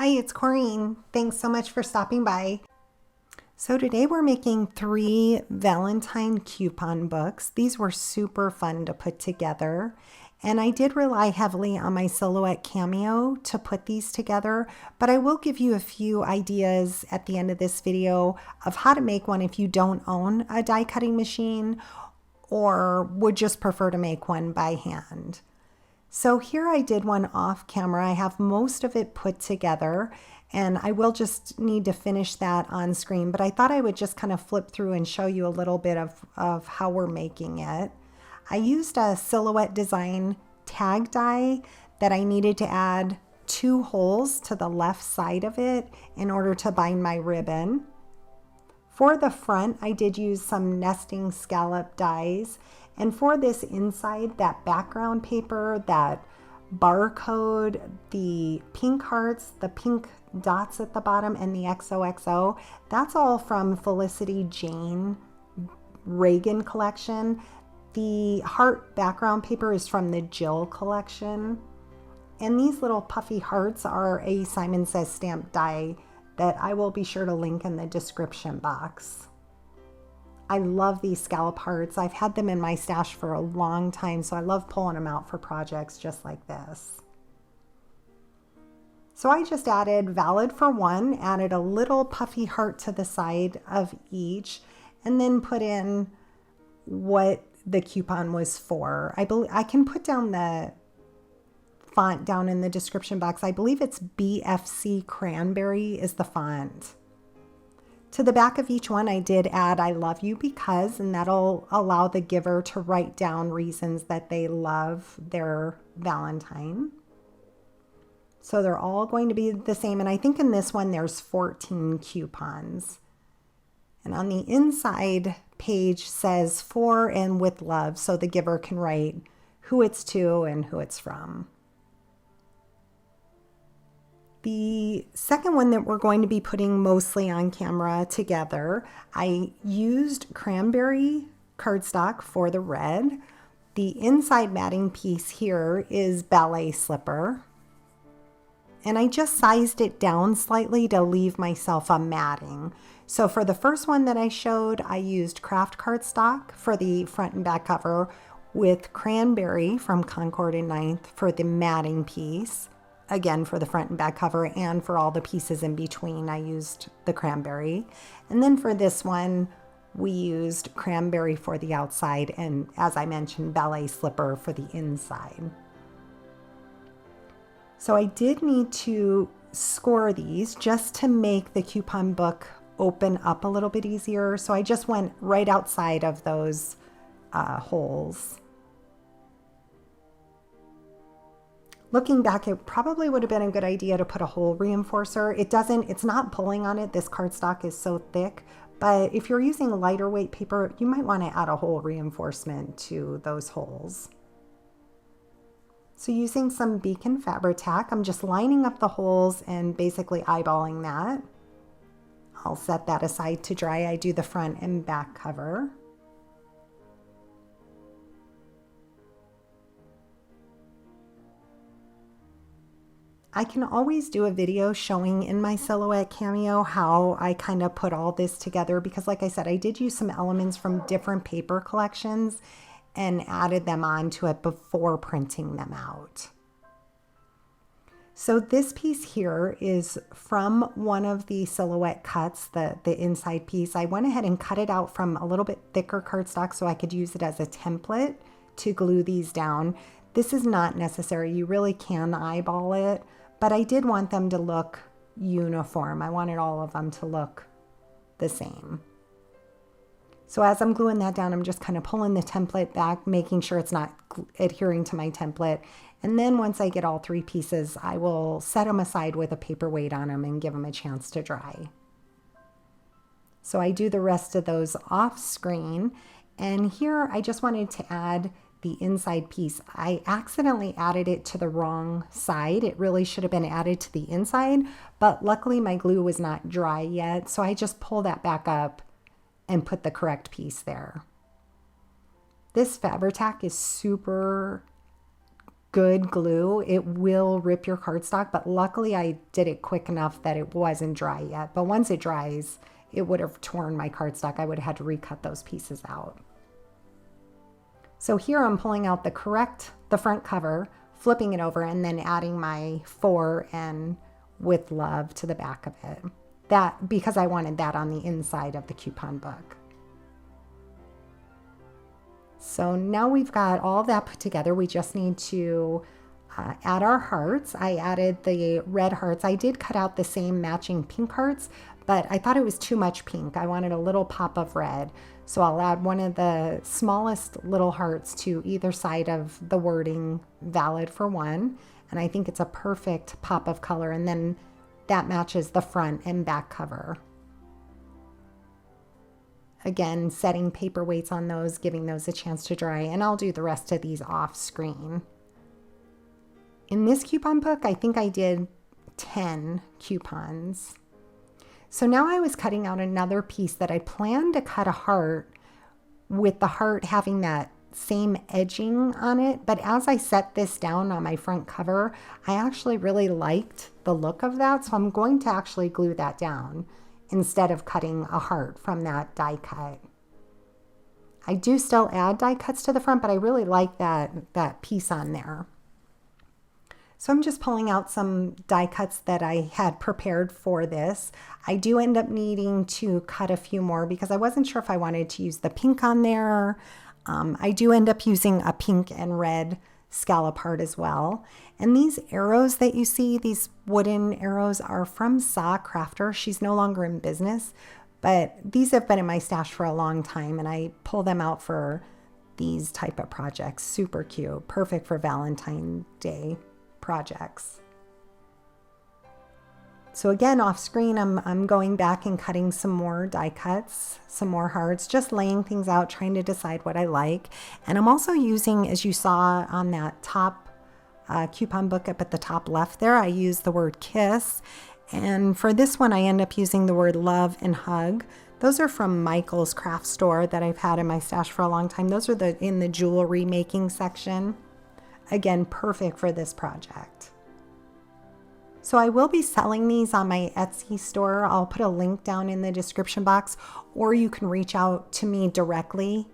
Hi, it's Corrine. Thanks so much for stopping by. So today we're making 3 Valentine coupon books. These were super fun to put together. And I did rely heavily on my Silhouette Cameo to put these together, but I will give you a few ideas at the end of this video of how to make one if you don't own a die cutting machine or would just prefer to make one by hand. So here I did one off camera. I have most of it put together and I will just need to finish that on screen, but I thought I would just kind of flip through and show you a little bit of how we're making it. I used a Silhouette Design tag die that I needed to add 2 holes to the left side of it in order to bind my ribbon. For the front, I did use some nesting scallop dies. And for this inside, that background paper, that barcode, the pink hearts, the pink dots at the bottom, and the XOXO, that's all from Felicity Jane Reagan collection. The heart background paper is from the Jill collection. And these little puffy hearts are a Simon Says stamp die that I will be sure to link in the description box. I love these scallop hearts. I've had them in my stash for a long time, so I love pulling them out for projects just like this. So I just added valid for one, added a little puffy heart to the side of each, and then put in what the coupon was for. I can put down the font down in the description box. I believe it's BFC Cranberry is the font. To the back of each one, I did add I love you because, and that'll allow the giver to write down reasons that they love their Valentine. So they're all going to be the same. And I think in this one, there's 14 coupons. And on the inside page says for and with love. So the giver can write who it's to and who it's from. The second one that we're going to be putting mostly on camera together, I used cranberry cardstock for the red. The inside matting piece here is ballet slipper. And I just sized it down slightly to leave myself a matting. So for the first one that I showed, I used craft cardstock for the front and back cover with cranberry from Concord and Ninth for the matting piece. Again, for the front and back cover, and for all the pieces in between, I used the cranberry. And then for this one, we used cranberry for the outside, and as I mentioned, ballet slipper for the inside. So I did need to score these just to make the coupon book open up a little bit easier. So I just went right outside of those holes. Looking back, it probably would have been a good idea to put a hole reinforcer. It's not pulling on it. This cardstock is so thick, but if you're using lighter weight paper, you might want to add a hole reinforcement to those holes. So using some Beacon Fabri-Tac, I'm just lining up the holes and basically eyeballing that. I'll set that aside to dry. I do the front and back cover. I can always do a video showing in my Silhouette Cameo how I kind of put all this together because like I said, I did use some elements from different paper collections and added them onto it before printing them out. So this piece here is from one of the Silhouette cuts, the inside piece. I went ahead and cut it out from a little bit thicker cardstock so I could use it as a template to glue these down. This is not necessary. You really can eyeball it. But I did want them to look uniform. I wanted all of them to look the same. So as I'm gluing that down, I'm just kind of pulling the template back, making sure it's not adhering to my template. And then once I get all 3 pieces, I will set them aside with a paperweight on them and give them a chance to dry. So I do the rest of those off screen. And here I just wanted to add the inside piece. I accidentally added it to the wrong side. It really should have been added to the inside, but luckily my glue was not dry yet. So I just pulled that back up and put the correct piece there. This Fabri-Tac is super good glue, it will rip your cardstock, but luckily I did it quick enough that it wasn't dry yet. But once it dries, it would have torn my cardstock. I would have had to recut those pieces out. So here I'm pulling out the front cover, flipping it over, and then adding my "For" and "With Love" to the back of it. That because I wanted that on the inside of the coupon book. So now we've got all that put together. We just need to add our hearts. I added the red hearts. I did cut out the same matching pink hearts, but I thought it was too much pink. I wanted a little pop of red. So I'll add one of the smallest little hearts to either side of the wording "valid for one." And I think it's a perfect pop of color. And then that matches the front and back cover. Again, setting paper weights on those, giving those a chance to dry, and I'll do the rest of these off screen. In this coupon book, I think I did 10 coupons. So now I was cutting out another piece that I planned to cut a heart with the heart having that same edging on it. But as I set this down on my front cover, I actually really liked the look of that. So I'm going to actually glue that down instead of cutting a heart from that die cut. I do still add die cuts to the front, but I really like that piece on there. So I'm just pulling out some die cuts that I had prepared for this. I do end up needing to cut a few more because I wasn't sure if I wanted to use the pink on there. I do end up using a pink and red scallop heart as well. And these arrows that you see, these wooden arrows, are from Saw Crafter. She's no longer in business, but these have been in my stash for a long time, and I pull them out for these type of projects. Super cute, perfect for Valentine's Day projects. So again, off screen, I'm going back and cutting some more die cuts, some more hearts, just laying things out, trying to decide what I like. And I'm also using, as you saw on that top coupon book up at the top left there, I use the word "kiss." And for this one, I end up using the word "love" and "hug." Those are from Michael's craft store that I've had in my stash for a long time. Those are in the jewelry making section. Again, perfect for this project. So I will be selling these on my Etsy store. I'll put a link down in the description box, or you can reach out to me directly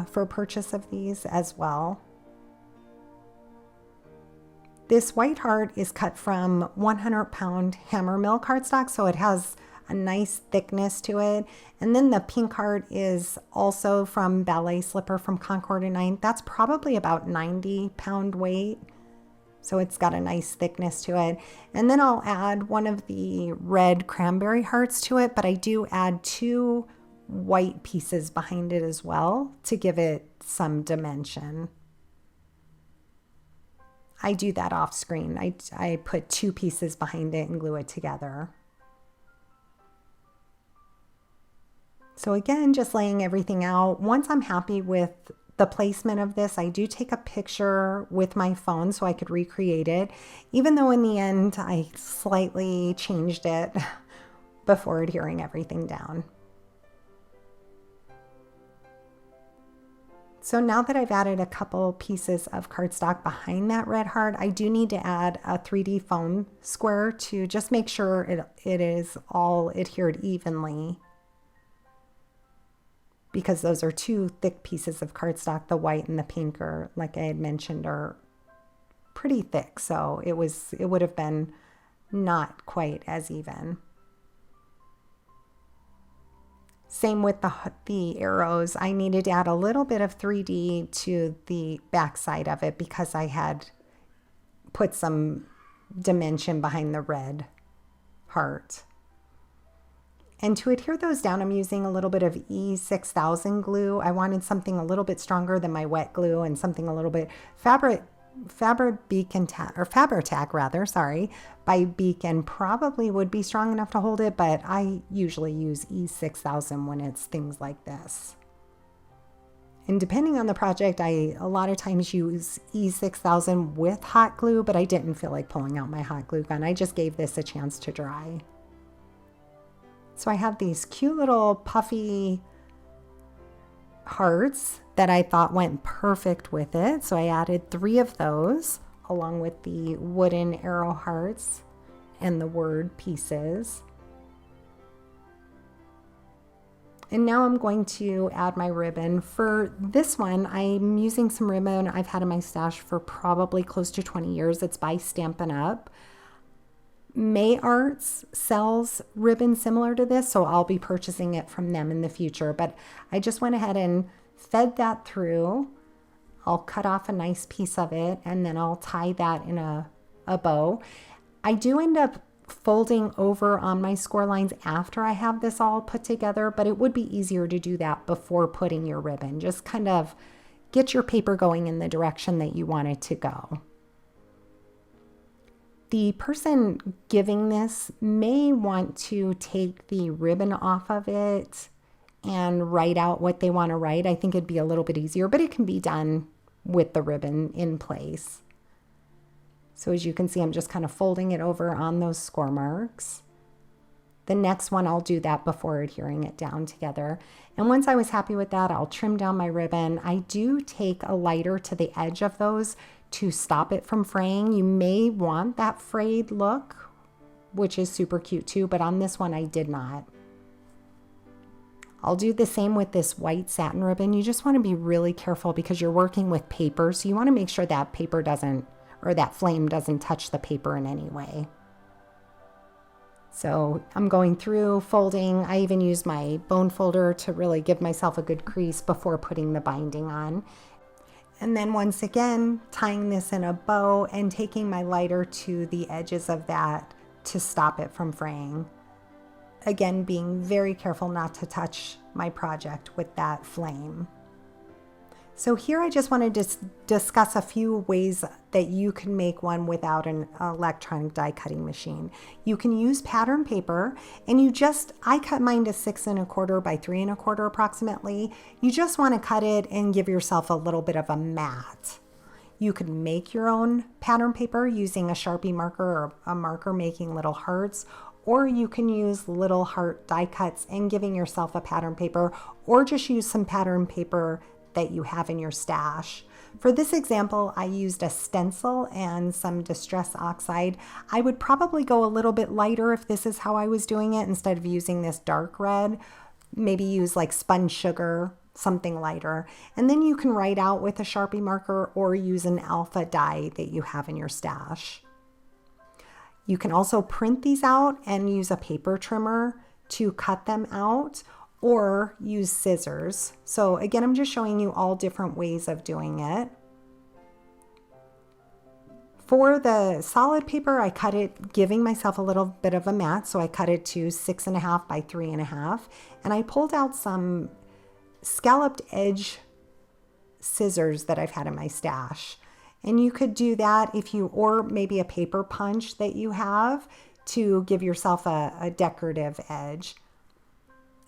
for purchase of these as well. This white heart is cut from 100-pound hammer mill cardstock, so it has a nice thickness to it. And then the pink heart is also from Ballet Slipper from Concord and 9. That's probably about 90-pound weight. So it's got a nice thickness to it. And then I'll add one of the red cranberry hearts to it, but I do add 2 white pieces behind it as well to give it some dimension. I do that off screen. I put 2 pieces behind it and glue it together. So again, just laying everything out. Once I'm happy with the placement of this, I do take a picture with my phone so I could recreate it, even though in the end I slightly changed it before adhering everything down. So now that I've added a couple pieces of cardstock behind that red heart, I do need to add a 3D foam square to just make sure it is all adhered evenly, because those are 2 thick pieces of cardstock. The white and the pink are, like I had mentioned, are pretty thick, so it would have been not quite as even. Same with the arrows. I needed to add a little bit of 3D to the back side of it because I had put some dimension behind the red heart. And to adhere those down, I'm using a little bit of E6000 glue. I wanted something a little bit stronger than my wet glue and something a little bit Fabri-Tac rather, sorry, by Beacon probably would be strong enough to hold it, but I usually use E6000 when it's things like this. And depending on the project, I a lot of times use E6000 with hot glue, but I didn't feel like pulling out my hot glue gun. I just gave this a chance to dry. So I have these cute little puffy hearts that I thought went perfect with it. So I added 3 of those along with the wooden arrow hearts and the word pieces. And now I'm going to add my ribbon. For this one, I'm using some ribbon I've had in my stash for probably close to 20 years. It's by Stampin' Up. May Arts sells ribbon similar to this, so I'll be purchasing it from them in the future. But I just went ahead and fed that through. I'll cut off a nice piece of it, and then I'll tie that in a bow. I do end up folding over on my score lines after I have this all put together, but it would be easier to do that before putting your ribbon. Just kind of get your paper going in the direction that you want it to go. The person giving this may want to take the ribbon off of it and write out what they want to write. I think it'd be a little bit easier, but it can be done with the ribbon in place. So as you can see, I'm just kind of folding it over on those score marks. The next one, I'll do that before adhering it down together. And once I was happy with that, I'll trim down my ribbon. I do take a lighter to the edge of those to stop it from fraying. You may want that frayed look, which is super cute too, but on this one I did not. I'll do the same with this white satin ribbon. You just want to be really careful because you're working with paper, so you want to make sure that paper doesn't, or that flame doesn't touch the paper in any way. So I'm going through folding. I even use my bone folder to really give myself a good crease before putting the binding on. And then once again, tying this in a bow and taking my lighter to the edges of that to stop it from fraying. Again, being very careful not to touch my project with that flame. So here I just wanted to discuss a few ways that you can make one without an electronic die cutting machine. You can use pattern paper, and I cut mine to 6 1/4 by 3 1/4 approximately. You just want to cut it and give yourself a little bit of a mat. You can make your own pattern paper using a Sharpie marker or a marker making little hearts, or you can use little heart die cuts and giving yourself a pattern paper, or just use some pattern paper that you have in your stash. For this example, I used a stencil and some distress oxide. I would probably go a little bit lighter if this is how I was doing it instead of using this dark red. Maybe use like spun sugar, something lighter. And then you can write out with a Sharpie marker or use an alpha die that you have in your stash. You can also print these out and use a paper trimmer to cut them out, or use scissors. So again, I'm just showing you all different ways of doing it. For the solid paper, I cut it giving myself a little bit of a mat. So I cut it to 6 1/2 by 3 1/2. And I pulled out some scalloped edge scissors that I've had in my stash. And you could do that or maybe a paper punch that you have to give yourself a decorative edge.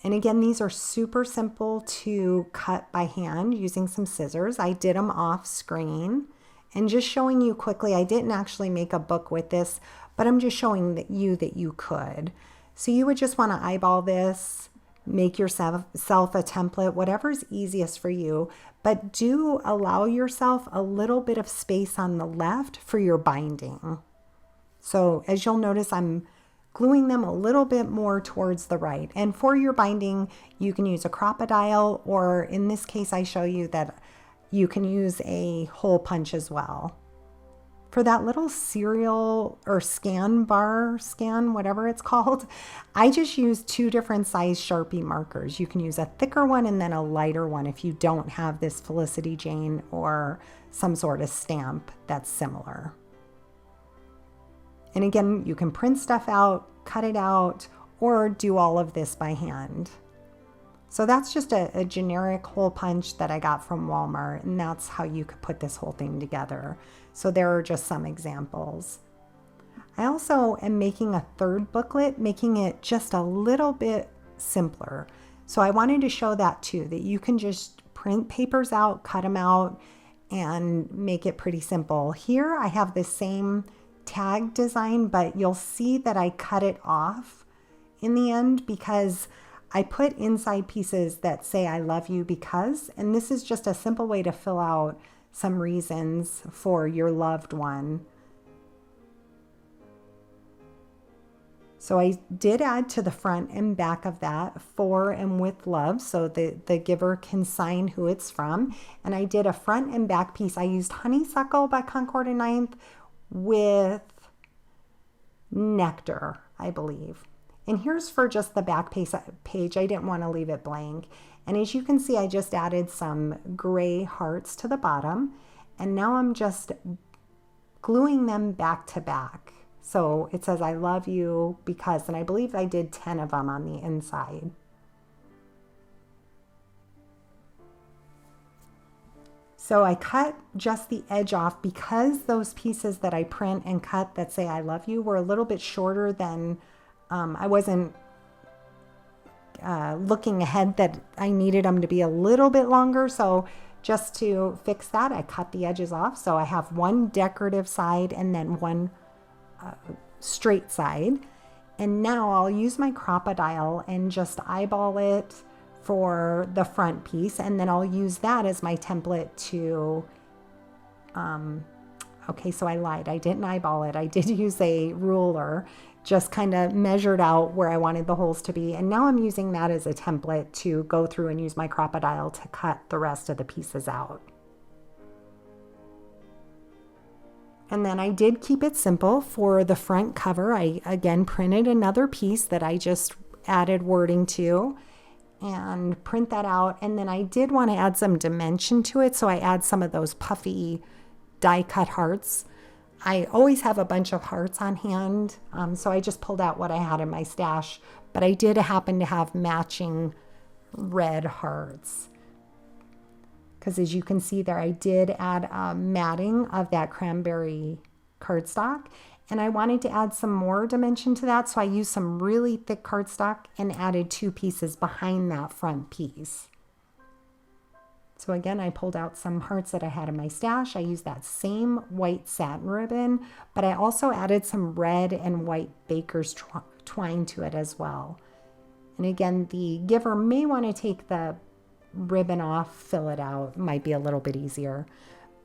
And again, these are super simple to cut by hand using some scissors. I did them off screen and just showing you quickly. I didn't actually make a book with this, but I'm just showing that you could. So you would just want to eyeball this, make yourself a template, whatever's easiest for you, but do allow yourself a little bit of space on the left for your binding. So as you'll notice, I'm gluing them a little bit more towards the right. And for your binding, you can use a crocodile, or in this case, I show you that you can use a hole punch as well. For that little serial or scan, whatever it's called, I just use 2 different size Sharpie markers. You can use a thicker one and then a lighter one if you don't have this Felicity Jane or some sort of stamp that's similar. And again, you can print stuff out, cut it out, or do all of this by hand. So that's just a generic hole punch that I got from Walmart, and that's how you could put this whole thing together. So there are just some examples. I also am making a 3rd booklet, making it just a little bit simpler. So I wanted to show that too, that you can just print papers out, cut them out, and make it pretty simple. Here I have the same tag design, but you'll see that I cut it off in the end because I put inside pieces that say I love you because, and this is just a simple way to fill out some reasons for your loved one. So I did add to the front and back of that for and with love, so the giver can sign who it's from. And I did a front and back piece. I used Honeysuckle by Concord and Ninth with Nectar, I believe. And here's for just the back page. I didn't want to leave it blank. And as you can see, I just added some gray hearts to the bottom. And now I'm just gluing them back to back. So it says, I love you because, and I believe I did 10 of them on the inside. So I cut just the edge off because those pieces that I print and cut that say I love you were a little bit shorter than, I wasn't looking ahead that I needed them to be a little bit longer. So just to fix that, I cut the edges off. So I have one decorative side and then one straight side. And now I'll use my Crop-A-Dile and just eyeball it for the front piece, and then I'll use that as my template to okay, so I lied, I didn't eyeball it. I did use a ruler, just kind of measured out where I wanted the holes to be, and now I'm using that as a template to go through and use my Crop-A-Dile to cut the rest of the pieces out. And then I did keep it simple for the front cover. I again printed another piece that I just added wording to and print that out. And then I did want to add some dimension to it, so I add some of those puffy die cut hearts. I always have a bunch of hearts on hand, so I just pulled out what I had in my stash, but I did happen to have matching red hearts. Because as you can see there, I did add matting of that cranberry cardstock, and I wanted to add some more dimension to that, so I used some really thick cardstock and added 2 pieces behind that front piece. So again, I pulled out some hearts that I had in my stash. I used that same white satin ribbon, but I also added some red and white baker's twine to it as well. And again, the giver may want to take the ribbon off, fill it out, might be a little bit easier.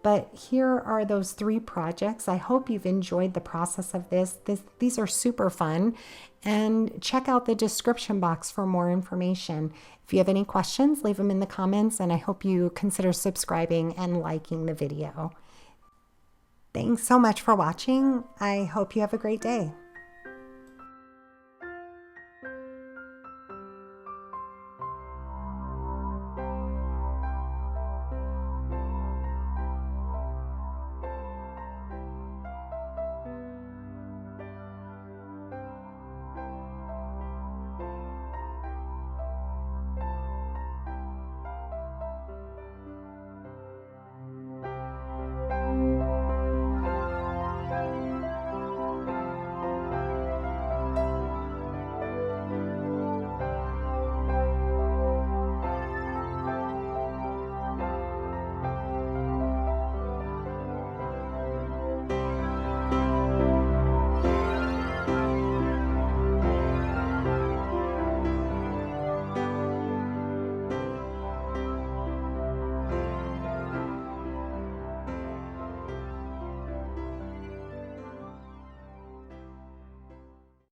But here are those 3 projects. I hope you've enjoyed the process of this. These are super fun, and check out the description box for more information. If you have any questions, leave them in the comments, and I hope you consider subscribing and liking the video. Thanks so much for watching. I hope you have a great day.